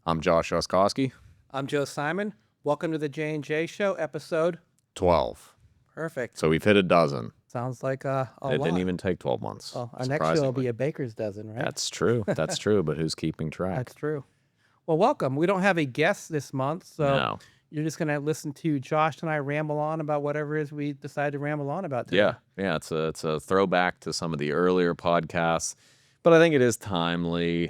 I'm Josh Oskowski. I'm Joe Simon. Welcome to the J&J Show, episode 12. perfect. So we've hit a dozen. Sounds like a It lot. didn't even take 12 months. Well, our next show will be a baker's dozen, right? That's true. That's true. But who's keeping track? That's true. Well, welcome. We don't have a guest this month, so you're just going to listen to Josh and I ramble on about whatever it is we decide to ramble on about today. Yeah. It's a throwback to some of the earlier podcasts, but I think it is timely.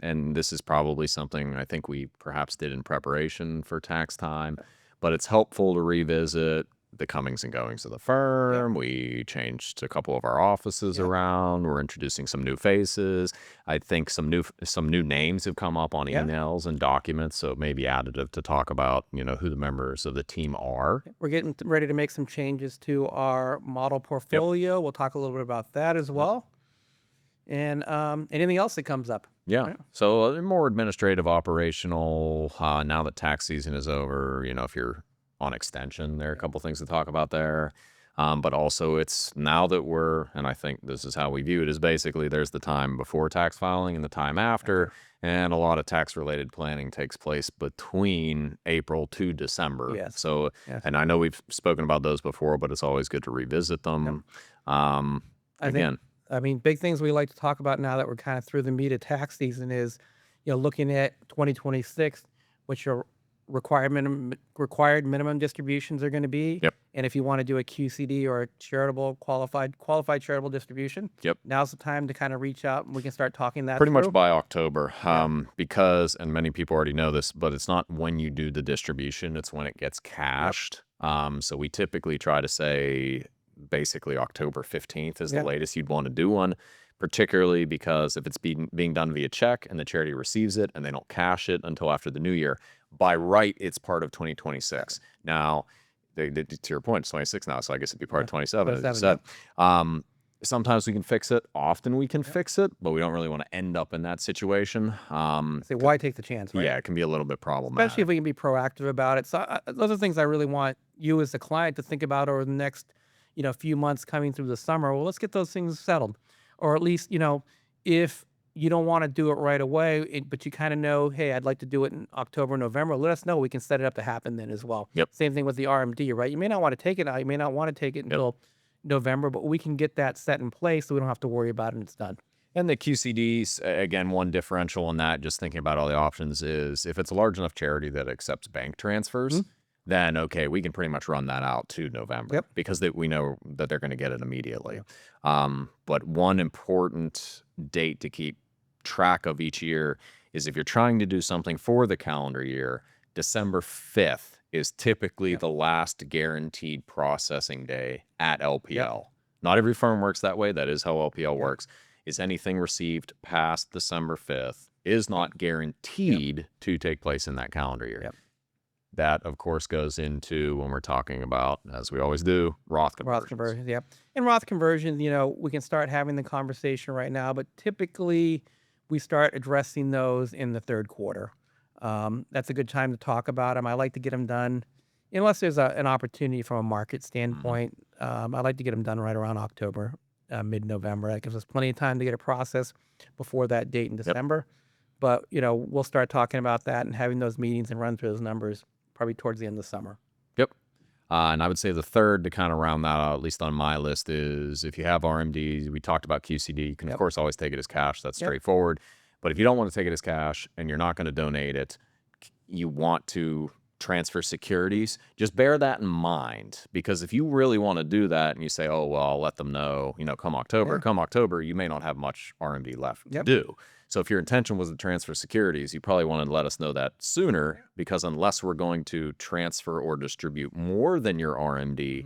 And this is probably something I think we perhaps did in preparation for tax time, but it's helpful to revisit the comings and goings of the firm. We changed a couple of our offices around. We're introducing some new faces. I think some new names have come up on emails and documents, so it may be additive to talk about, who the members of the team are. We're getting ready to make some changes to our model portfolio. We'll talk a little bit about that as well. And anything else that comes up. Yeah. So more administrative, operational, now that tax season is over, if you're on extension, there are a couple things to talk about there. But also it's now that and I think this is how we view it, is basically there's the time before tax filing and the time after, and a lot of tax related planning takes place between April to December. Yes. So, and I know we've spoken about those before, but it's always good to revisit them. Big things we like to talk about now that we're kind of through the meat of tax season is, looking at 2026, which your required minimum distributions are going to be. And if you want to do a QCD or a charitable qualified charitable distribution, now's the time to kind of reach out and we can start talking that pretty much by October. Because, and many people already know this, but it's not when you do the distribution, it's when it gets cashed. So we typically try to say basically October 15th is the latest you'd want to do one, particularly because if it's being done via check and the charity receives it and they don't cash it until after the new year, by right, it's part of 2026. Now, to your point, it's 26 now, so I guess it'd be part of 27, as you said. Sometimes we can fix it. Often we can fix it, but we don't really want to end up in that situation. Why take the chance, right? Yeah, it can be a little bit problematic. Especially if we can be proactive about it. So those are things I really want you as the client to think about over the next few months coming through the summer. Well, let's get those things settled. Or at least, if you don't want to do it right away, but you kind of know, hey, I'd like to do it in October, November, let us know. We can set it up to happen then as well. Same thing with the RMD, right? You may not want to take it out. You may not want to take it until November, but we can get that set in place so we don't have to worry about it and it's done. And the QCDs, again, one differential in that, just thinking about all the options, is if it's a large enough charity that accepts bank transfers, then okay, we can pretty much run that out to November because we know that they're going to get it immediately. But one important date to keep track of each year is if you're trying to do something for the calendar year, December 5th is typically the last guaranteed processing day at LPL. Not every firm works that way. That is how LPL works. Is anything received past December 5th is not guaranteed to take place in that calendar year. That, of course, goes into when we're talking about, as we always do, Roth conversions. Roth conversions, And Roth conversions, we can start having the conversation right now, but typically we start addressing those in the third quarter. That's a good time to talk about them. I like to get them done, unless there's an opportunity from a market standpoint. I like to get them done right around October, mid-November. That gives us plenty of time to get a process before that date in December. But, we'll start talking about that and having those meetings and run through those numbers probably towards the end of the summer. And I would say the third to kind of round that out, at least on my list, is if you have RMDs, we talked about QCD, you can of course always take it as cash. That's straightforward. But if you don't want to take it as cash and you're not going to donate it, you want to transfer securities, just bear that in mind, because if you really want to do that and you say, oh, well, I'll let them know, come October, you may not have much RMD left to do. So if your intention was to transfer securities, you probably want to let us know that sooner, because unless we're going to transfer or distribute more than your RMD,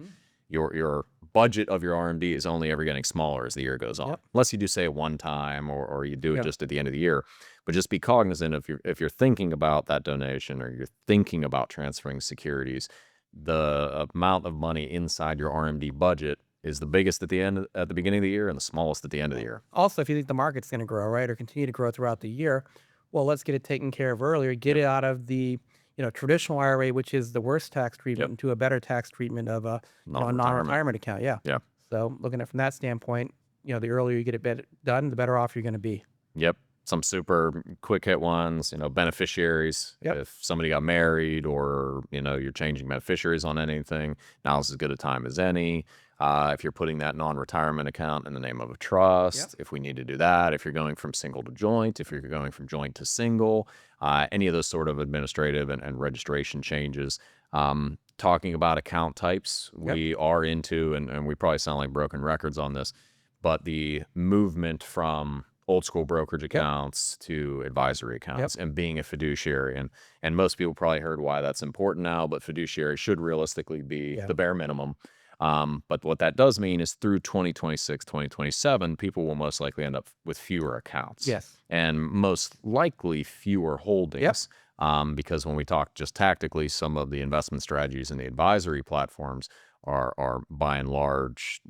your budget of your RMD is only ever getting smaller as the year goes on. Unless you do say a one time or you do it just at the end of the year. But just be cognizant if you're thinking about that donation or you're thinking about transferring securities, the amount of money inside your RMD budget is the biggest at the beginning of the year and the smallest at the end of the year. Also, if you think the market's going to grow, right, or continue to grow throughout the year, well, let's get it taken care of earlier. Get it out of the traditional IRA, which is the worst tax treatment, into a better tax treatment of a non-retirement account. So looking at it from that standpoint, the earlier you get it done, the better off you're going to be. some super quick hit ones, beneficiaries. Yep. If somebody got married or, you're changing beneficiaries on anything, now's as good a time as any. If you're putting that non-retirement account in the name of a Yep. trust, if we need to do that, if you're going from single to joint, if you're going from joint to single, any of those sort of administrative and registration changes. Talking about account types, Yep. we are into, and we probably sound like broken records on this, but the movement from old school brokerage accounts to advisory accounts and being a fiduciary. And most people probably heard why that's important now, but fiduciary should realistically be Yeah. the bare minimum. But what that does mean is through 2026, 2027, people will most likely end up with fewer accounts Yes. and most likely fewer holdings. Because when we talk just tactically, some of the investment strategies and the advisory platforms are by and large,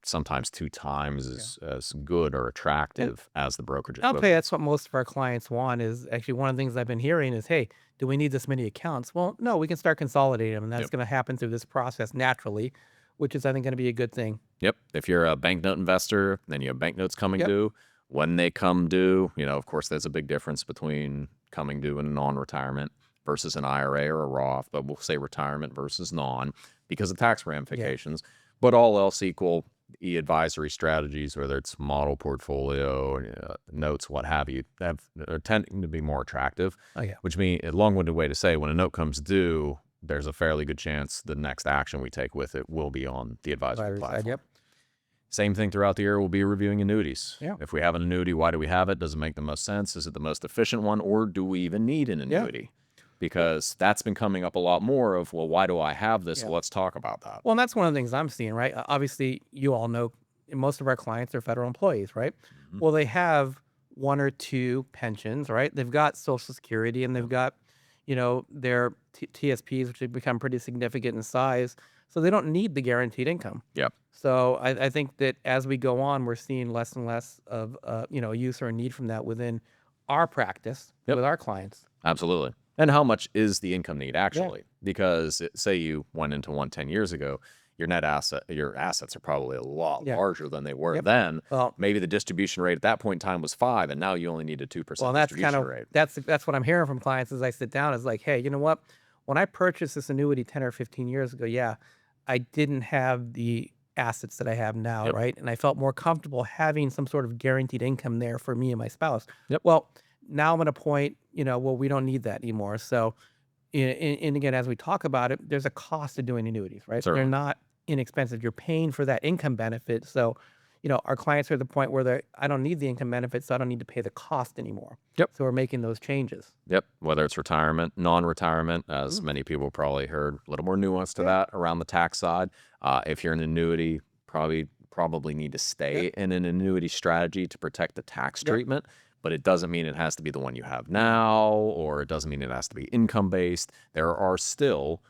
sometimes 2 times as good or attractive as the brokerage I'll tell you, equivalent. that's what most of our clients want is actually one of the things I've been hearing is, hey, do we need this many accounts? Well, no, we can start consolidating them. And that's Yep. going to happen through this process naturally, which is, I think, going to be a good thing. Yep. If you're a banknote investor, then you have banknotes coming Yep. due. When they come due, of course, there's a big difference between coming due and non-retirement versus an IRA or a Roth, but we'll say retirement versus non because of tax ramifications. But all else equal, e-advisory strategies, whether it's model portfolio, notes, what have you, are tending to be more attractive. Oh, yeah. Which means a long-winded way to say when a note comes due, there's a fairly good chance the next action we take with it will be on the advisory Advisory side, platform. yep. Same thing throughout the year, we'll be reviewing annuities. Yeah. If we have an annuity, why do we have it? Does it make the most sense? Is it the most efficient one? Or do we even need an annuity? Because that's been coming up a lot more of, well, why do I have this? Yeah. Let's talk about that. Well, and that's one of the things I'm seeing, right? Obviously, you all know most of our clients are federal employees, right? Mhm. Well, they have 1 or 2 pensions, right? They've got Social Security and they've got, their TSPs, which have become pretty significant in size. So they don't need the guaranteed income. Yep. So I think that as we go on, we're seeing less and less of, use or a need from that within our practice with our clients. Absolutely. And how much is the income need actually? Because say you went into one 10 years ago, your assets are probably a lot larger than they were then. Well, maybe the distribution rate at that point in time was 5, and now you only need a 2% well, that's distribution kind of rate. that's what I'm hearing from clients as I sit down is like, hey, you know what? When I purchased this annuity 10 or 15 years ago, I didn't have the assets that I have now, right? And I felt more comfortable having some sort of guaranteed income there for me and my spouse. Yep. Well, now I'm at a point, well, we don't need that anymore. So, and again, as we talk about it, there's a cost to doing annuities, right? Certainly. They're not inexpensive. You're paying for that income benefit. So, our clients are at the point where I don't need the income benefit, so I don't need to pay the cost anymore. Yep. So we're making those changes. Yep. Whether it's retirement, non-retirement, as many people probably heard, a little more nuance to that around the tax side. If you're an annuity, probably need to stay in an annuity strategy to protect the tax treatment. But it doesn't mean it has to be the one you have now, or it doesn't mean it has to be income-based. There are still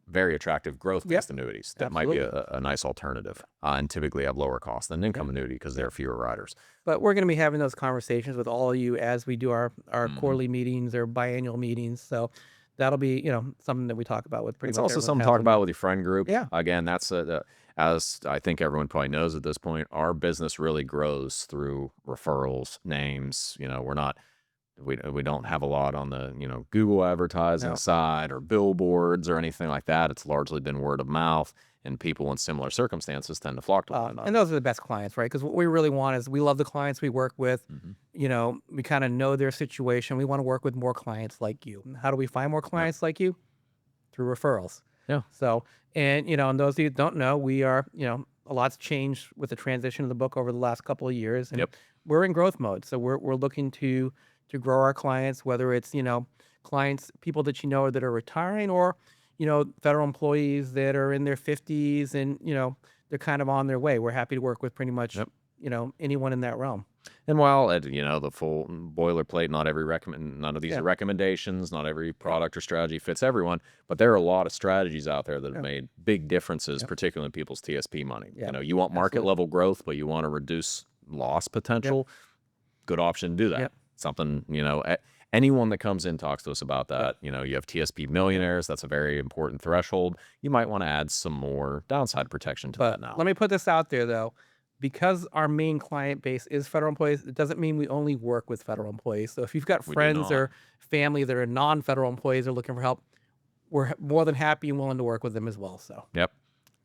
very attractive growth-based annuities that might be a nice alternative and typically have lower cost than income annuity because there are fewer riders. But we're going to be having those conversations with all of you as we do our quarterly meetings or biannual meetings. So that'll be, something that we talk about with pretty It's much also everyone something to has talk them. about with your friend group. Yeah. Again, that's as I think everyone probably knows at this point, our business really grows through referrals, names. We don't have a lot on the Google advertising side or billboards or anything like that. It's largely been word of mouth, and people in similar circumstances tend to flock to one another. And those are the best clients, right? Because what we really want is we love the clients we work with. We kind of know their situation. We want to work with more clients like you. How do we find more clients like you? Through referrals. Yeah. So, and those of you that don't know, we are, a lot's changed with the transition of the book over the last couple of years, and we're in growth mode. So we're looking to grow our clients, whether it's clients, people that that are retiring, or federal employees that are in their 50s and they're kind of on their way. We're happy to work with pretty much anyone in that realm. And while the full boilerplate, none of these are recommendations, not every product or strategy fits everyone, but there are a lot of strategies out there that have made big differences, particularly in people's TSP money. You want market level growth, but you want to reduce loss potential. Good option to do that. Something, anyone that comes in talks to us about that. You have TSP millionaires. That's a very important threshold. You might want to add some more downside protection to that now. Let me put this out there though. because our main client base is federal employees, it doesn't mean we only work with federal employees. So if you've got We do friends not. or family that are non-federal employees are looking for help, we're more than happy and willing to work with them as well. So Yep.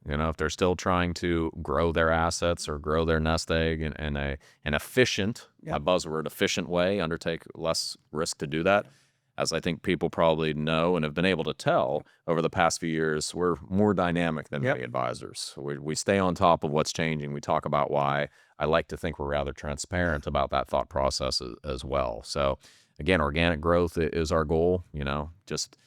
If they're still trying to grow their assets or grow their nest egg in an efficient, my buzzword, efficient way, undertake less risk to do that. As I think people probably know and have been able to tell over the past few years, we're more dynamic than many advisors. We stay on top of what's changing. We talk about why. I like to think we're rather transparent about that thought process as well. So again, organic growth is our goal. Just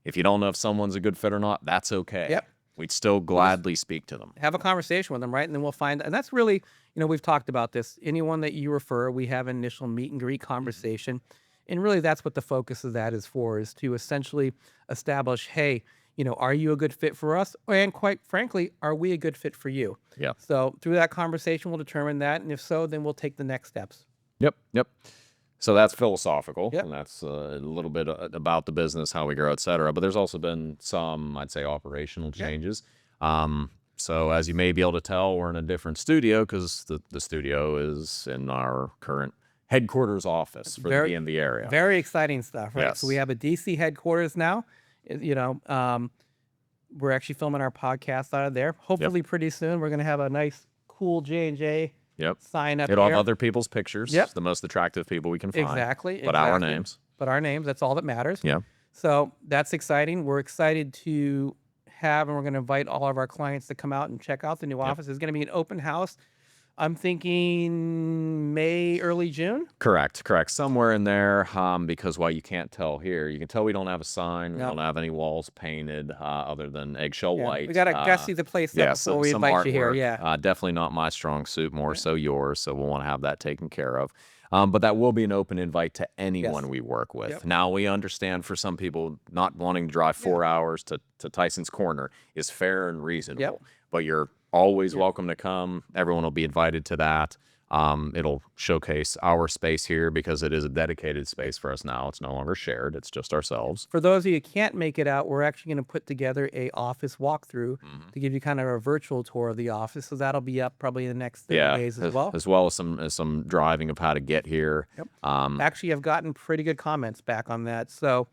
if you don't know if someone's a good fit or not, that's okay. Yep. We'd still gladly speak to them. Have a conversation with them, right? And then we'll find, and that's really, we've talked about this. Anyone that you refer, we have an initial meet and greet conversation. And really that's what the focus of that is for, is to essentially establish, hey, are you a good fit for us? And quite frankly, are we a good fit for you? Yeah. So through that conversation, we'll determine that. And if so, then we'll take the next steps. Yep. So that's philosophical, Yep. and that's a little bit about the business, how we grow, et cetera. But there's also been some, I'd say, operational changes. So as you may be able to tell, we're in a different studio because the studio is in our current headquarters office for the DMV area. Very exciting stuff, right? Yes. So we have a DC headquarters now. We're actually filming our podcast out of there. Hopefully pretty soon we're going to have a nice, cool J&J sign up It'll there. have other people's pictures. Yep. The most attractive people we can find. Exactly. But our names. But our names, that's all that matters. Yeah. So that's exciting. We're excited to have, and we're going to invite all of our clients to come out and check out the new office. It's going to be an open house. I'm thinking May, early June. Correct. Somewhere in there, because while you can't tell here, you can tell we don't have a sign. We don't have any walls painted other than eggshell white. We gotta see the place up before we invite you here. Yeah. Definitely not my strong suit, more so yours. So we'll want to have that taken care of. But that will be an open invite to anyone we work with. Now, we understand for some people not wanting to drive 4 hours to Tyson's Corner is fair and reasonable. But you're always welcome to come. Everyone will be invited to that. It'll showcase our space here because it is a dedicated space for us now. It's no longer shared. It's just ourselves. For those of you who can't make it out, we're actually going to put together a office walkthrough to give you kind of a virtual tour of the office. So that'll be up probably in the next 30 days as well. As well as some driving of how to get here. Actually, I've gotten pretty good comments back on that. So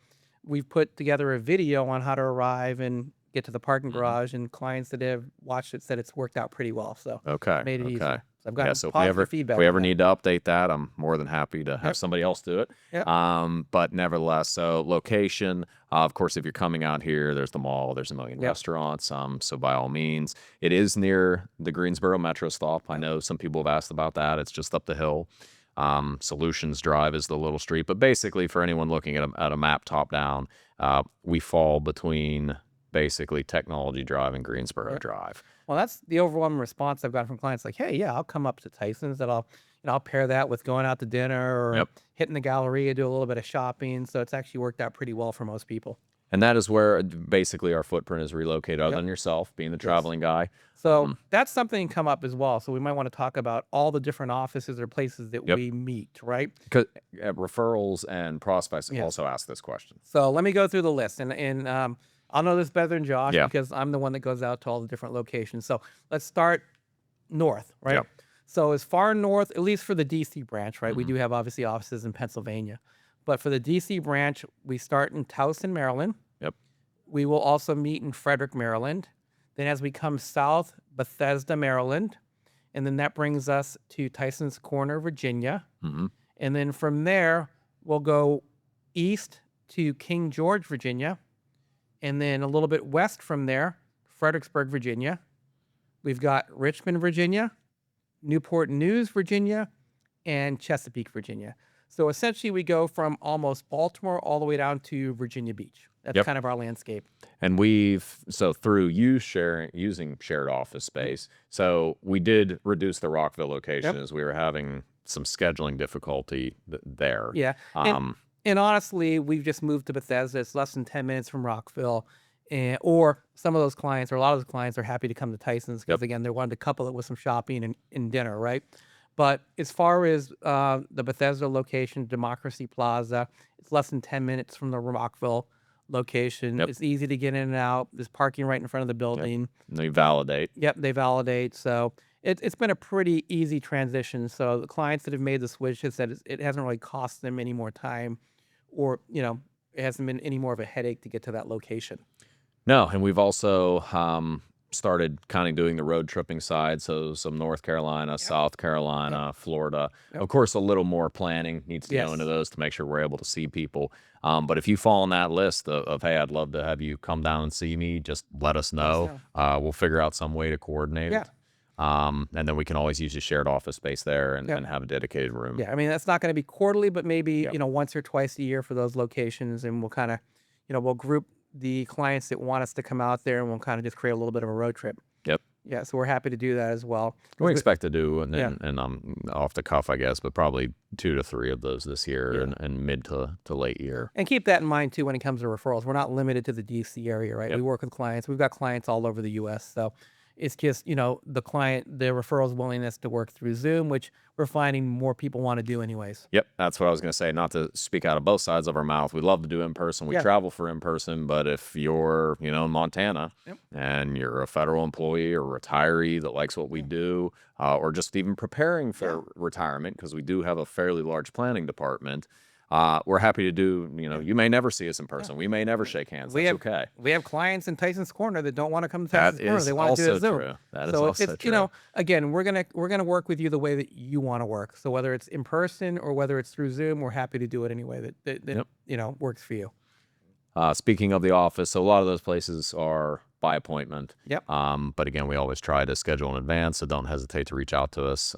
we've put together a video on how to arrive and get to the parking garage, and clients that have watched it said it's worked out pretty well. So made it easy. So I've got positive feedback. If we ever need to update that, I'm more than happy to have somebody else do it. But nevertheless, so location, of course, if you're coming out here, there's the mall, there's a million restaurants. So by all means, it is near the Greensboro Metro stop. I know some people have asked about that. It's just up the hill. Solutions Drive is the little street. But basically, for anyone looking at a map top down, we fall between basically Technology Drive and Greensboro Drive. Well, that's the overwhelming response I've gotten from clients. Like, hey, I'll come up to Tyson's. That I'll pair that with going out to dinner or hitting the Galleria, do a little bit of shopping. So it's actually worked out pretty well for most people. And that is where basically our footprint is relocated, other than yourself being the traveling guy. So that's something come up as well. So we might want to talk about all the different offices or places that we meet, right? Because referrals and prospects also ask this question. So let me go through the list, and I'll know this better than Josh because I'm the one that goes out to all the different locations. So let's start north, right? So as far north, at least for the DC branch, right? We do have obviously offices in Pennsylvania, but for the DC branch, we start in Towson, Maryland. We will also meet in Frederick, Maryland. Then as we come south, Bethesda, Maryland. And then that brings us to Tyson's Corner, Virginia. And then from there, we'll go east to King George, Virginia. And then a little bit west from there, Fredericksburg, Virginia. We've got Richmond, Virginia, Newport News, Virginia, and Chesapeake, Virginia. So essentially we go from almost Baltimore all the way down to Virginia Beach. That's kind of our landscape. And through using shared office space, so we did reduce the Rockville location as we were having some scheduling difficulty there. Yeah. And honestly, we've just moved to Bethesda. It's less than 10 minutes from Rockville. Or some of those clients, or a lot of those clients, are happy to come to Tyson's because, again, they wanted to couple it with some shopping and dinner, right? But as far as the Bethesda location, Democracy Plaza, it's less than 10 minutes from the Rockville location. It's easy to get in and out. There's parking right in front of the building. And they validate. They validate. So, It's been a pretty easy transition. So the clients that have made the switch have said it hasn't really cost them any more time, or it hasn't been any more of a headache to get to that location. No, and we've also started kind of doing the road tripping side. So some North Carolina, Yep. South Carolina, Florida. Yep. Of course, a little more planning needs to go into Yes. those to make sure we're able to see people. But if you fall on that list of hey, I'd love to have you come down and see me, just let us know. We'll figure out some way to coordinate Yeah. it. And then we can always use a shared office space there and, Yep. and have a dedicated room. Yeah. I mean, that's not going to be quarterly, but maybe, Yep. once or twice a year for those locations. And we'll kind of, we'll group the clients that want us to come out there, and we'll kind of just create a little bit of a road trip. Yep. Yeah. So we're happy to do that as well. We expect to do, and Yeah. off the cuff, I guess, but probably 2 to 3 of those this year, Yeah. and mid to late year. And keep that in mind too when it comes to referrals. We're not limited to the DC area, right? Yep. We work with clients. We've got clients all over the US. So it's just, the referral's willingness to work through Zoom, which we're finding more people want to do anyways. Yep, that's what I was going to say. Not to speak out of both sides of our mouth. We love to do in person. We Yeah. travel for in person, but if you're, in Montana Yep. and you're a federal employee or retiree that likes what we do, or just even preparing for retirement, because we do have a fairly large planning department, we're happy to do, you may never see us in person. We may never shake hands. That's okay. We have clients in Tyson's Corner that don't want to come to That Tyson's Corner. is They want to do it also Zoom. true. That is So also it's true. again, we're gonna work with you the way that you want to work. So whether it's in person or whether it's through Zoom, we're happy to do it any way that Yep. works for you. Speaking of the office, so a lot of those places are by appointment. Yep. But again, we always try to schedule in advance, so don't hesitate to reach out to us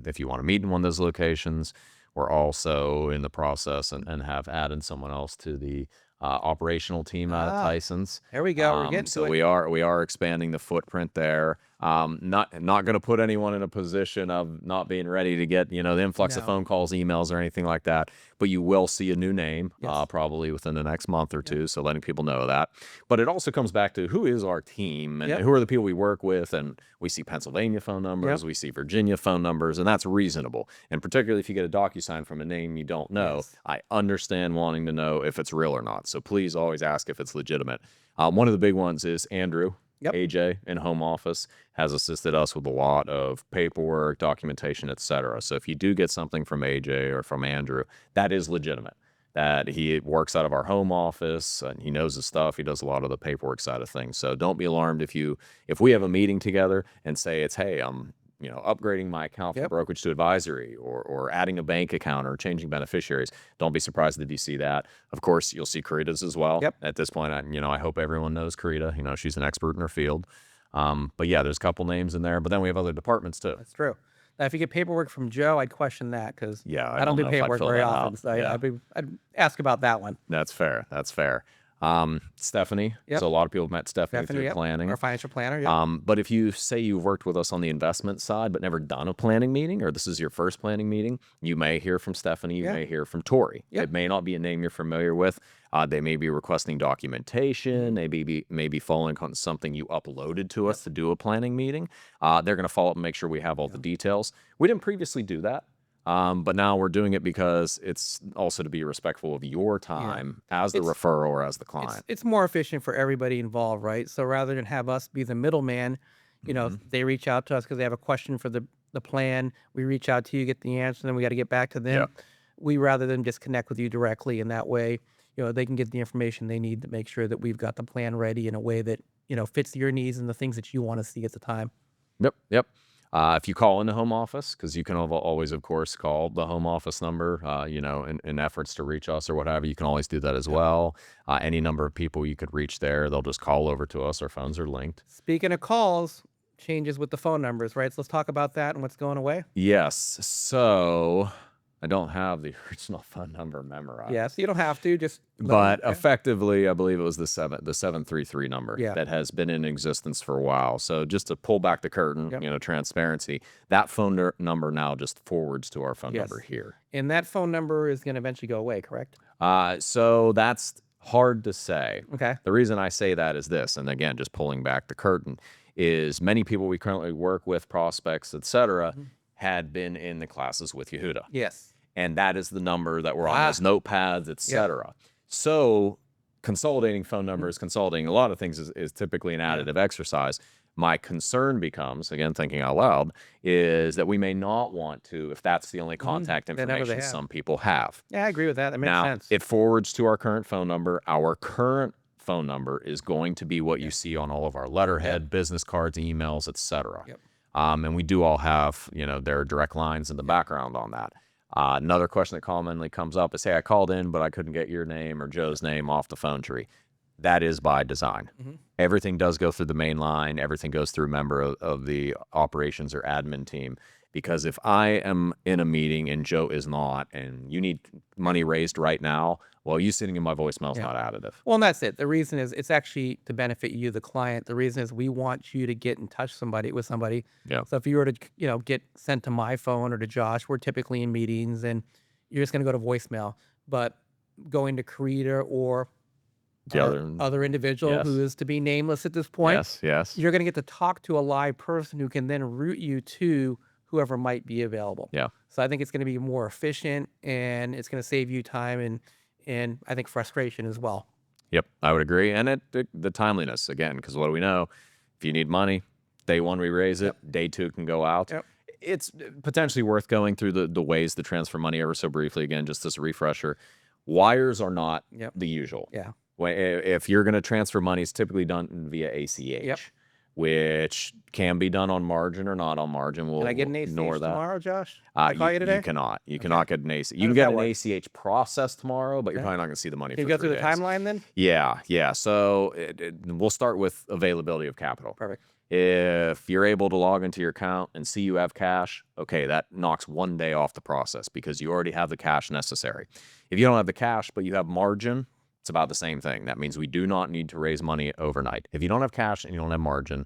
if you want to meet in one of those locations. We're also in the process and have added someone else to the operational team out of Tyson's. There we go. We're getting So to we are expanding the footprint there. Not going to put anyone in a position of not being ready to get the influx of No. phone calls, emails, or anything like that. But you will see a new name Yes. probably within the next month or two. So letting people know that. But it also comes back to who is our team and Yep. who are the people we work with. And we see Pennsylvania phone numbers, we see Virginia phone numbers, and that's reasonable. And particularly if you get a DocuSign from a name you don't know, Yes. I understand wanting to know if it's real or not. So please always ask if it's legitimate. One of the big ones is Andrew. Yep. AJ in home office has assisted us with a lot of paperwork, documentation, etc. So if you do get something from AJ or from Andrew, that is legitimate. That he works out of our home office and he knows his stuff. He does a lot of the paperwork side of things. So don't be alarmed if we have a meeting together and say it's, hey, I'm upgrading my account from Yep. brokerage to advisory, or adding a bank account or changing beneficiaries. Don't be surprised if you see that. Of course, you'll see Karita's as well. Yep. At this point, I hope everyone knows Karita. She's an expert in her field. But yeah, there's a couple names in there. But then we have other departments too. That's true. Now, if you get paperwork from Joe, I'd question that because Yeah, I don't do know if I'd paperwork fill very that often. out. So Yeah. I'd ask about that one. That's fair. That's fair. Stephanie. Yep. So a lot of people have met Stephanie through Yep. planning. Our financial planner. Yeah. But if you say you've worked with us on the investment side but never done a planning meeting, or this is your first planning meeting, you may hear from Stephanie, you may hear from Tori. Yep. It may not be a name you're familiar with. They may be requesting documentation. They may be following on something you uploaded to us to do a planning meeting. They're going to follow up and make sure we have all the details. We didn't previously do that. But now we're doing it because it's also to be respectful of your time as the referral or as the client. It's more efficient for everybody involved, right? So rather than have us be the middleman, they reach out to us because they have a question for the plan. We reach out to you, get the answer, then we got to get back to them. Yeah. We rather than just connect with you directly, and that way, they can get the information they need to make sure that we've got the plan ready in a way that fits your needs and the things that you want to see at the time. Yep. If you call in the home office, because you can always, of course, call the home office number, in efforts to reach us or whatever, you can always do that as well. Any number of people you could reach there, they'll just call over to us. Our phones are linked. Speaking of calls, changes with the phone numbers, right? So let's talk about that and what's going away. Yes. So I don't have the original phone number memorized. Yes, you don't have to just. But effectively, I believe it was the 733 number that has been in existence for a while. So just to pull back the curtain, transparency, that phone number now just forwards to our phone number here. And that phone number is going to eventually go away, correct? So that's hard to say. Okay. The reason I say that is this, and again, just pulling back the curtain, is many people we currently work with, prospects, etc., had been in the classes with Yehuda. Yes. And that is the number that were on those notepads, etc. So consolidating phone numbers, consolidating a lot of things is typically an additive exercise. My concern becomes, again, thinking out loud, is that we may not want to, if that's the only contact That number they information have. some people have. Yeah, I agree with that. That makes Now, sense. it forwards to our current phone number. Our current phone number is going to be what you see on all of our letterhead, business cards, emails, etc. Yep. And we do all have, their direct lines in the background on that. Another question that commonly comes up is, hey, I called in, but I couldn't get your name or Joe's name off the phone tree. That is by design. Everything does go through the main line. Everything goes through a member of the operations or admin team. Because if I am in a meeting and Joe is not, and you need money raised right now, well, you sitting in my voicemail is not additive. Well, and that's it. The reason is it's actually to benefit you, the client. The reason is we want you to get in touch with somebody. Yeah. So if you were to, get sent to my phone or to Josh, we're typically in meetings and you're just going to go to voicemail. But going to Karita or The other individual Yes. who is to be nameless at this point, Yes. you're going to get to talk to a live person who can then route you to whoever might be available. Yeah. So I think it's going to be more efficient and it's going to save you time and I think frustration as well. Yep, I would agree. And the timeliness, again, because what do we know? If you need money, day one we raise it, day two can go out. Yep. It's potentially worth going through the ways to transfer money ever so briefly. Again, just as a refresher, wires are not the usual. Yeah. If you're going to transfer money, it's typically done via ACH, which can be done on margin or not on margin. Can I get an we'll ACH ignore that. tomorrow, Josh? Can I call you today? You cannot. You cannot get an ACH. You can does get that an work? ACH processed tomorrow, but you're probably not going to see the money Can for you go 3 through the days. timeline then? Yeah. So we'll start with availability of capital. Perfect. If you're able to log into your account and see you have cash, okay, that knocks 1 day off the process because you already have the cash necessary. If you don't have the cash, but you have margin, it's about the same thing. That means we do not need to raise money overnight. If you don't have cash and you don't have margin,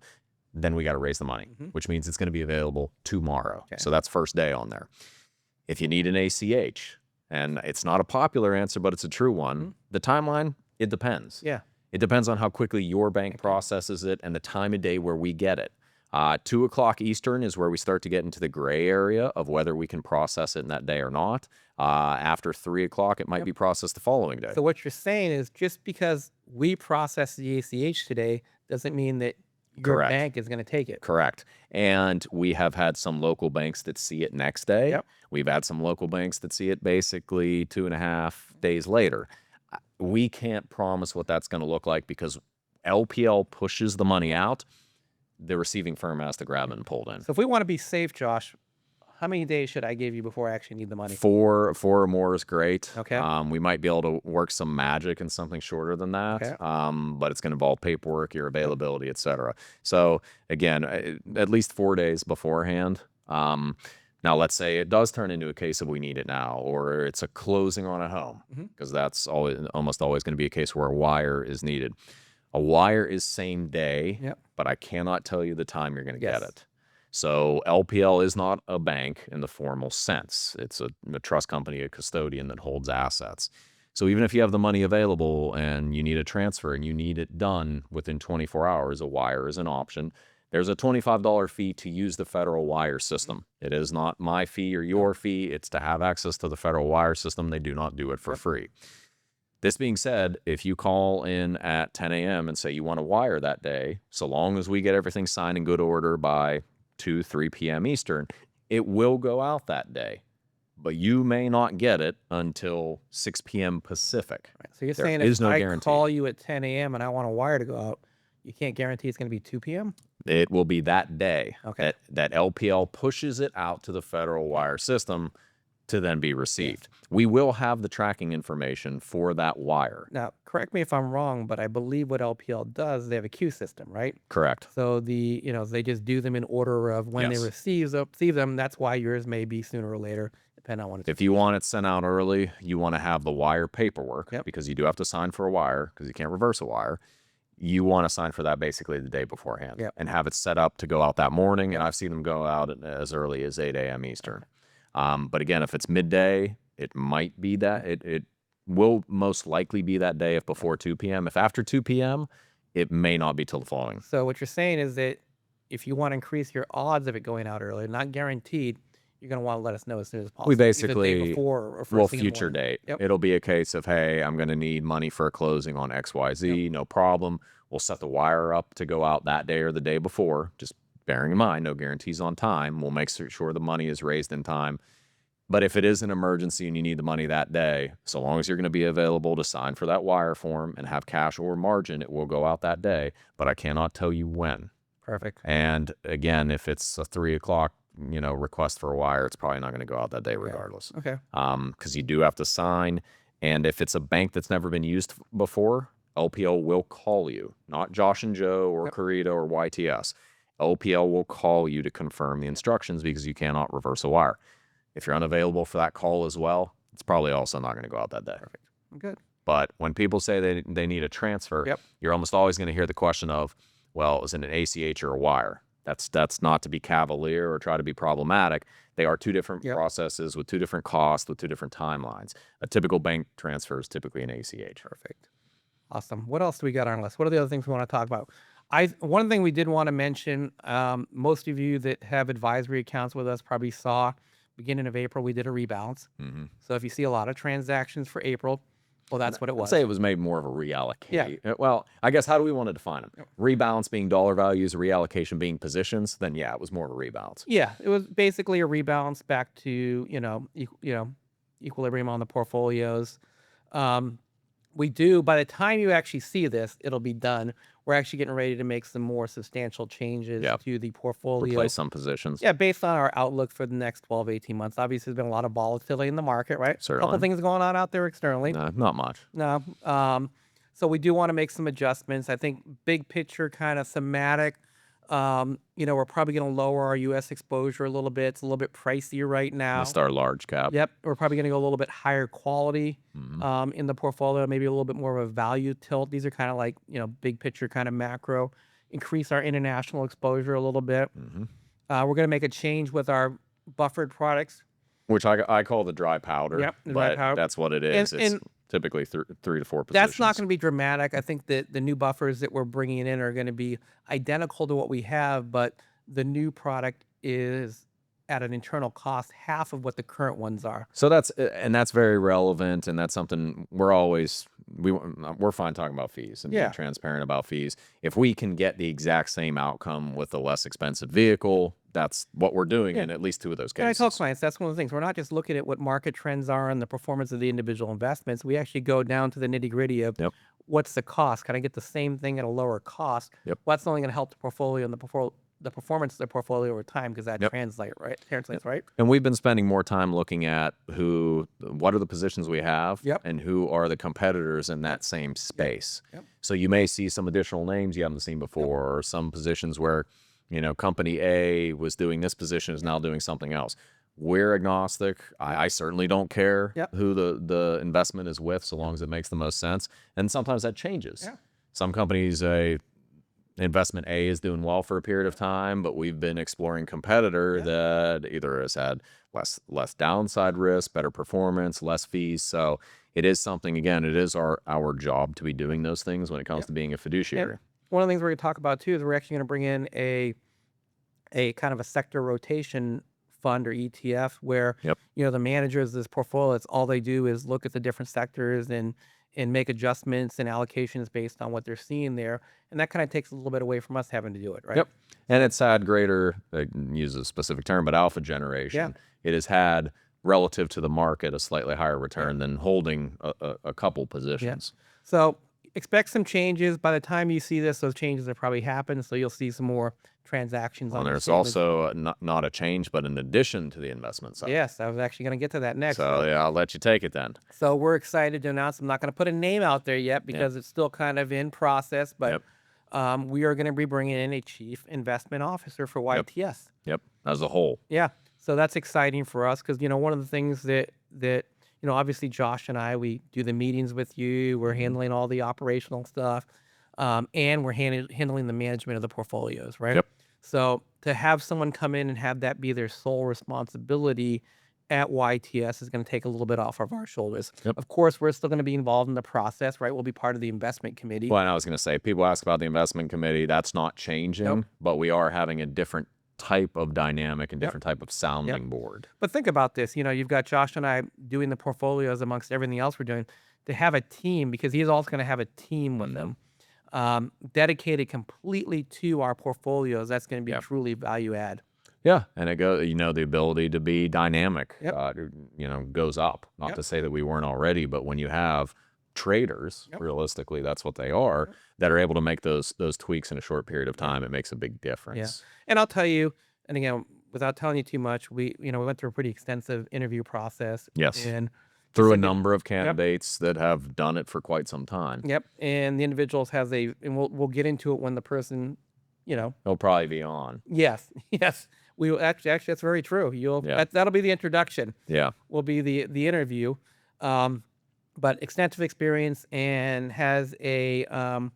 then we got to raise the money, which means it's going to be available tomorrow. So that's first day on there. If you need an ACH, and it's not a popular answer, but it's a true one, the timeline, it depends. Yeah. It depends on how quickly your bank processes it and the time of day where we get it. 2 o'clock Eastern is where we start to get into the gray area of whether we can process it in that day or not. After 3 o'clock, it might be processed the following day. So what you're saying is just because we process the ACH today doesn't mean that your Correct. bank is going to take it. Correct. And we have had some local banks that see it next day. Yep. We've had some local banks that see it basically 2.5 days later. We can't promise what that's going to look like because LPL pushes the money out. The receiving firm has to grab it and pull it in. So if we want to be safe, Josh, how many days should I give you before I actually need the money? 4 or more is great. Okay. We might be able to work some magic and something shorter than that. Okay. But it's going to involve paperwork, your availability, etc. So again, at least 4 days beforehand. Now, let's say it does turn into a case of we need it now, or it's a closing on a home, because that's almost always going to be a case where a wire is needed. A wire is same day, but I cannot tell you the time you're going to get it. So LPL is not a bank in the formal sense. It's a trust company, a custodian that holds assets. So even if you have the money available and you need a transfer and you need it done within 24 hours, a wire is an option. There's a $25 fee to use the federal wire system. It is not my fee or your fee. It's to have access to the federal wire system. They do not do it for free. This being said, if you call in at 10 a.m. and say you want to wire that day, so long as we get everything signed in good order by 2, 3 p.m. Eastern, it will go out that day. But you may not get it until 6 p.m. Pacific. Right. So you're There saying is if no I guarantee. call you at 10 a.m. and I want a wire to go out, you can't guarantee it's going to be 2 p.m.? It will be that day Okay. that LPL pushes it out to the federal wire system to then be received. We will have the tracking information for that wire. Now, correct me if I'm wrong, but I believe what LPL does, they have a queue system, right? Correct. So they just do them in order of when they receive them. That's why yours may be sooner or later, depending on when it's. If you want it sent out early, you want to have the wire paperwork because you do have to sign for a wire because you can't reverse a wire. You want to sign for that basically the day beforehand and have it set up to go out that morning. And I've seen them go out as early as 8 a.m. Eastern. But again, if it's midday, it might be that. It will most likely be that day if before 2 p.m. If after 2 p.m., it may not be till the following. So what you're saying is that if you want to increase your odds of it going out early, not guaranteed, you're going to want to let us know as soon as possible. We either the basically, day before or first thing in the future morning. date. It'll be a case of, hey, I'm going to need money for a closing on XYZ, no problem. We'll set the wire up to go out that day or the day before, just bearing in mind, no guarantees on time. We'll make sure the money is raised in time. But if it is an emergency and you need the money that day, so long as you're going to be available to sign for that wire form and have cash or margin, it will go out that day. But I cannot tell you when. Perfect. And again, if it's a 3 o'clock, request for a wire, it's probably not going to go out that day regardless. Okay. Because you do have to sign. And if it's a bank that's never been used before, LPL will call you, not Josh and Joe or Corito or YTS. LPL will call you to confirm the instructions because you cannot reverse a wire. If you're unavailable for that call as well, it's probably also not going to go out that day. Perfect. Good. But when people say they need a transfer, you're almost always going to hear the question of, well, is it an ACH or a wire? That's not to be cavalier or try to be problematic. They are two different processes with two different costs, with two different timelines. A typical bank transfer is typically an ACH. Perfect. Awesome. What else do we got on our list? What are the other things we want to talk about? One thing we did want to mention, most of you that have advisory accounts with us probably saw beginning of April, we did a rebalance. So if you see a lot of transactions for April, well, that's what it was. I'd say it was maybe more of a reallocate. Yeah. Well, I guess how do we want to define them? Rebalance being dollar values, reallocation being positions. Then it was more of a rebalance. Yeah, it was basically a rebalance back to equilibrium on the portfolios. We do, by the time you actually see this, it'll be done. We're actually getting ready to make some more substantial changes to the portfolio. Replace some positions. Yeah, based on our outlook for the next 12, 18 months. Obviously, there's been a lot of volatility in the market, right? Certainly. A couple things going on out there externally. No, not much. No. So we do want to make some adjustments. I think big picture, kind of thematic. We're probably going to lower our U.S. exposure a little bit. It's a little bit pricier right now. Missed our large cap. Yep. We're probably going to go a little bit higher quality in the portfolio, maybe a little bit more of a value tilt. These are kind of like, big picture kind of macro. Increase our international exposure a little bit. We're going to make a change with our buffered products. Which I call the dry powder. Yep, the dry powder. That's what it is. It's typically 3 to 4 positions. That's not going to be dramatic. I think that the new buffers that we're bringing in are going to be identical to what we have, but the new product is at an internal cost half of what the current ones are. So that's very relevant, and that's something we're fine talking about fees and being transparent about fees. If we can get the exact same outcome with a less expensive vehicle, that's what we're doing in at least 2 of those cases. And I tell clients that's one of the things. We're not just looking at what market trends are and the performance of the individual investments. We actually go down to the nitty gritty of what's the cost. Can I get the same thing at a lower cost? Well, that's only going to help the portfolio and the performance of the portfolio over time because that translates, right? And we've been spending more time looking at what are the positions we have and who are the competitors in that same space. So you may see some additional names you haven't seen before or some positions where company A was doing this position is now doing something else. We're agnostic. I certainly don't care who the investment is with so long as it makes the most sense. And sometimes that changes. Some companies, investment A is doing well for a period of time, but we've been exploring competitor that either has had less downside risk, better performance, less fees. So it is something, again, it is our job to be doing those things when it comes to being a fiduciary. One of the things we're going to talk about too is we're actually going to bring in a kind of a sector rotation fund or ETF where the managers of this portfolio, it's all they do is look at the different sectors and make adjustments and allocations based on what they're seeing there, and that kind of takes a little bit away from us having to do it, right? And it's had greater, use a specific term, but alpha generation. It has had relative to the market a slightly higher return than holding a couple positions. So expect some changes. By the time you see this, those changes have probably happened, so you'll see some more transactions on there's also not a change, but an addition to the investment side. Yes, I was actually going to get to that next. So I'll let you take it then. So we're excited to announce. I'm not going to put a name out there yet because it's still kind of in process, but we are going to be bringing in a chief investment officer for YTS. As a whole. So that's exciting for us because one of the things that obviously Josh and I, we do the meetings with you. We're handling all the operational stuff, and we're handling the management of the portfolios, right? So to have someone come in and have that be their sole responsibility at YTS is going to take a little bit off of our shoulders. Of course, we're still going to be involved in the process, right? We'll be part of the investment committee. Well, and I was going to say, people ask about the investment committee. That's not changing, but we are having a different type of dynamic and different type of sounding board. But think about this. You've got Josh and I doing the portfolios amongst everything else we're doing. To have a team, because he's also going to have a team with them. dedicated completely to our portfolios, that's going to be Yeah. truly value add. Yeah, and it goes, the ability to be dynamic, Yep. goes up. Not Yep. to say that we weren't already, but when you have traders, Yep. realistically, that's what they are, Yep. that are able to make those tweaks in a short period of Yeah. time, it makes a big Yeah. difference. And I'll tell you, and again, without telling you too much, we went through a pretty extensive interview process, Yes, and through a this indiv- number of Yep. candidates that have done it for quite some time. Yep. And the individuals and we'll get into it when the person, you know, They'll probably be on. yes, yes. We will actually that's very true. Yeah, That'll be the introduction. yeah, Will be the interview. But extensive experience and has has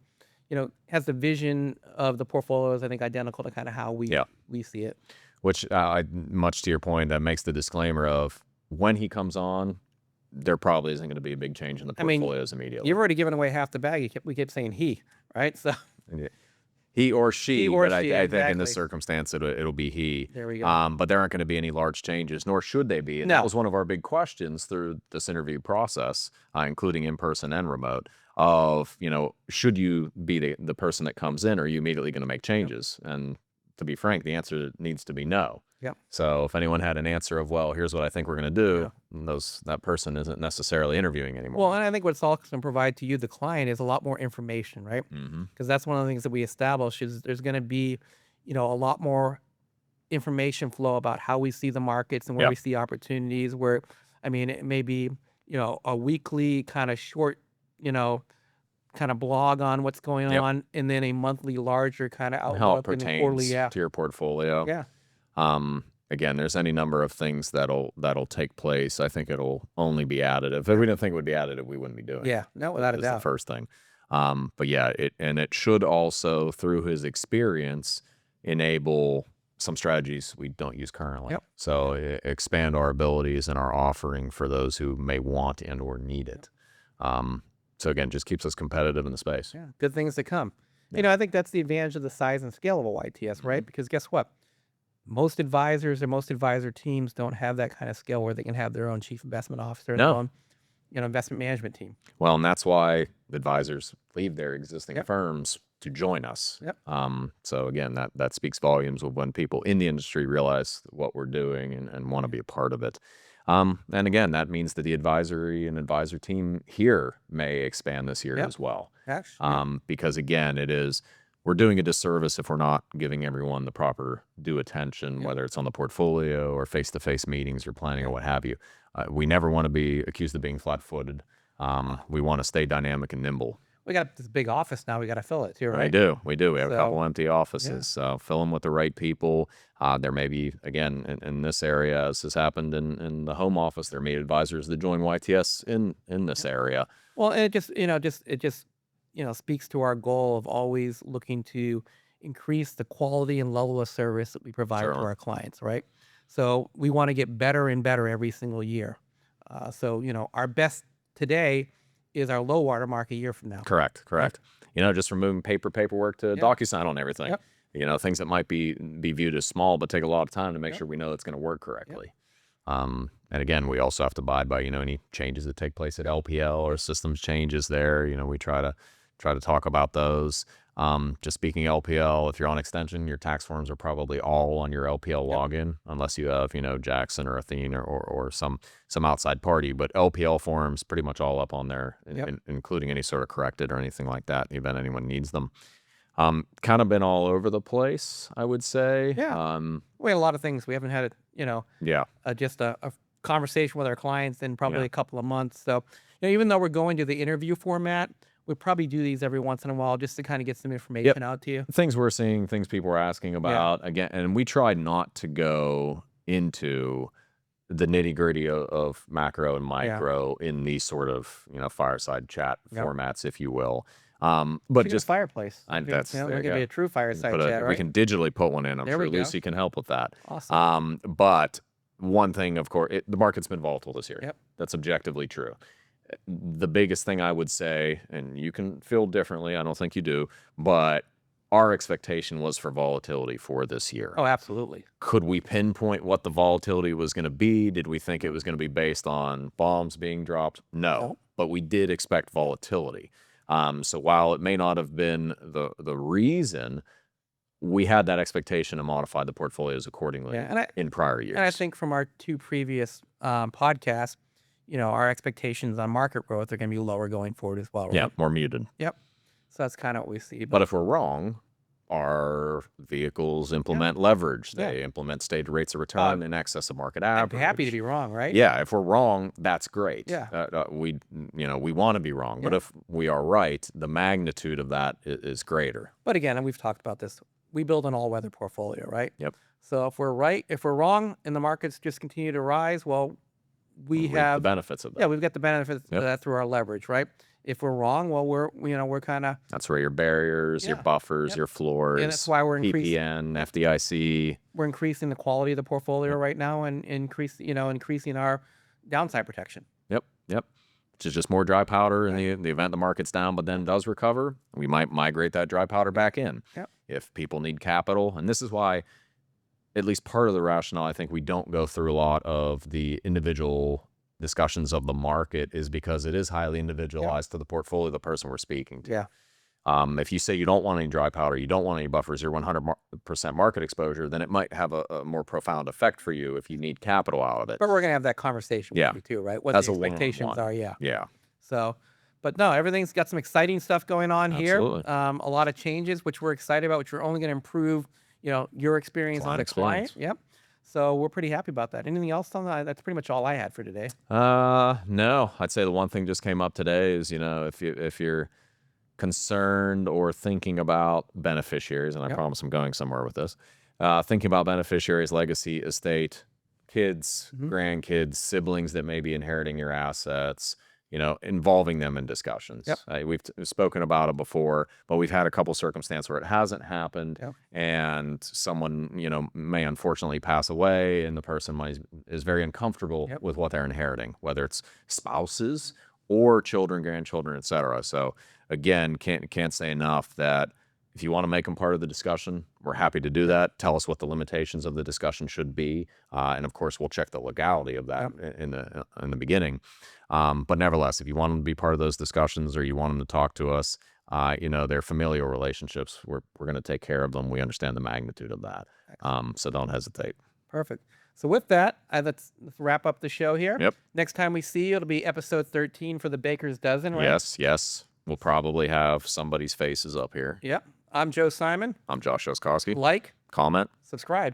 the vision of the portfolios, I think, identical to kind of how yeah. we see it. Which, much to your point, that makes the disclaimer of when he comes on, there probably isn't going to be a big change in the I mean, portfolios immediately. You've already given away half the bag. We kept saying he, right? So He or she, he or but she, I think in this exactly. circumstance, it'll be he. There we go. But there aren't going to be any large changes, nor should they be. And No. that was one of our big questions through this interview process, including in person and remote, of, should you be the person that comes in, or are you immediately going to make changes? And to be frank, the answer needs to be no. Yep. So if anyone had an answer of, well, here's what I think we're going to do, that person isn't necessarily interviewing anymore. Well, and I think what it's all going to provide to you, the client, is a lot more information, right? Because that's one of the things that we establish is there's going to be, a lot more information flow about how we see the markets and where Yep. we see opportunities. Where, I mean, it may be, a weekly kind of short, kind of blog on what's going Yep. on, and then a monthly larger kind of How it outlook and then pertains quarterly. Yeah. to your portfolio. Yeah. Again, there's any number of things that'll take place. I think it'll only be additive. If we didn't think it would be additive, we wouldn't be doing it. Yeah. No, without a Is the doubt. first thing. But yeah, it should also, through his experience, enable some strategies we don't use currently. Yep. So expand our abilities and our offering for those who may want and or need it. So again, just keeps us competitive in the space. Yeah. Good things to come. I think that's the advantage of the size and scale of a YTS, right? Because guess what? Most advisors or most advisor teams don't have that kind of scale where they can have their own chief investment officer and No. their own, investment management team. Well, and that's why advisors leave their existing Yep. firms to join us. Yep. So again, that speaks volumes of when people in the industry realize what we're doing and want to be a part of it. And again, that means that the advisory and advisor team here may expand this year Yep. as well. Actually, Because again, we're doing a disservice if we're not giving everyone the proper due attention, whether it's on the portfolio or face-to-face meetings or planning or what have you. We never want to be accused of being flat-footed. We want to stay dynamic and nimble. we got this big office now. We got to fill it too, right? We do. We have a couple So, empty offices. So fill them with the right people. There may be, again, in this area, as has happened in the home office, there may be advisors that join YTS in this area. Well, and it just speaks to our goal of always looking to increase the quality and level of service that we provide to Certainly. our clients, right? So we want to get better and better every single year. So our best today is our low water mark a year from now. Correct. Just removing paperwork to DocuSign on everything. Yep. Things that might be viewed as small, but take a lot of time to make sure we know it's going to work correctly. And again, we also have to abide by, any changes that take place at LPL or systems changes there. We try to talk about those. Just speaking LPL, if you're on extension, your tax forms are probably all on your LPL login, unless you have, Jackson or Athene or some outside party. But LPL forms pretty much all up on there, including any sort of corrected or anything like that, in the event anyone needs them. Kind of been all over the place, I would say. Yeah. We had a lot of things. We haven't had just a conversation with our clients in probably a couple of months. So, even though we're going to the interview format, we probably do these every once in a while just to kind of get some information out to you. Things we're seeing, things people are asking about. Again, and we try not to go into the nitty gritty of macro and micro in these sort of, fireside chat formats, if you will. But Should just fireplace. that's we're there you gonna be go. a true fireside chat, right? We can digitally put one in. I'm There sure we go. Lucy can help with that. Awesome. But one thing, of course, the market's been volatile this year. Yep. That's objectively true. The biggest thing I would say, and you can feel differently, I don't think you do, but our expectation was for volatility for this year. Oh, absolutely. Could we pinpoint what the volatility was going to be? Did we think it was going to be based on bombs being dropped? No. But we did expect volatility. So while it may not have been the reason, we had that expectation and modified the portfolios accordingly in prior years. And I think from our 2 previous podcasts, our expectations on market growth are going to be lower going forward as well, right? Yeah, more muted. Yep. So that's kind of what we see. But if we're wrong, our vehicles implement leverage. They implement stated rates of return in excess of market I'd average. be happy to be wrong, right? Yeah, if we're wrong, that's great. Yeah. We want to be wrong, but if we are right, the magnitude of that is greater. But again, and we've talked about this, we build an all-weather portfolio, right? Yep. So if we're right, if we're wrong, and the markets just continue to rise, well, we Reap have the benefits of that. Yeah, we've got the benefits of that through our leverage, right? If we're wrong, well, we're kind of That's where your barriers, your buffers, your floors, and that's why we're PPN, FDIC. we're increasing the quality of the portfolio right now and increasing our downside protection. Yep. Which is just more dry powder in the event the market's down, but then does recover. We might migrate that dry powder back in. Yep. If people need capital. And this is why, at least part of the rationale, I think we don't go through a lot of the individual discussions of the market is because it is highly individualized to the portfolio, the person we're speaking to. Yeah. If you say you don't want any dry powder, you don't want any buffers, you're 100% market exposure, then it might have a more profound effect for you if you need capital out of it. But we're going to have that conversation with you too, right? What As the a expectations one-on-one. are, Yeah. So, but no, everything's got some exciting stuff going on here. Absolutely. A lot of changes, which we're excited about, which are only going to improve, your experience as a client. Yep. So we're pretty happy about that. Anything else on that? That's pretty much all I had for today. No, I'd say the one thing just came up today is, if you're concerned or thinking about beneficiaries, and I promise I'm going somewhere with this, thinking about beneficiaries, legacy, estate, kids, grandkids, siblings that may be inheriting your assets, involving them in discussions. We've spoken about it before, but we've had a couple circumstances where it hasn't happened and someone, may unfortunately pass away and the person is very uncomfortable with what they're inheriting, whether it's spouses or children, grandchildren, etc. So again, can't say enough that if you want to make them part of the discussion, we're happy to do that. Tell us what the limitations of the discussion should be. And of course, we'll check the legality of that in the beginning. But nevertheless, if you want them to be part of those discussions or you want them to talk to us, their familial relationships, we're going to take care of them. We understand the magnitude of that. So don't hesitate. Perfect. So with that, let's wrap up the show here. Yep. Next time we see you, it'll be episode 13 for the Baker's Dozen, right? Yes. We'll probably have somebody's faces up here. Yep. I'm Joe Simon. I'm Josh Oskowski. Like, comment, subscribe.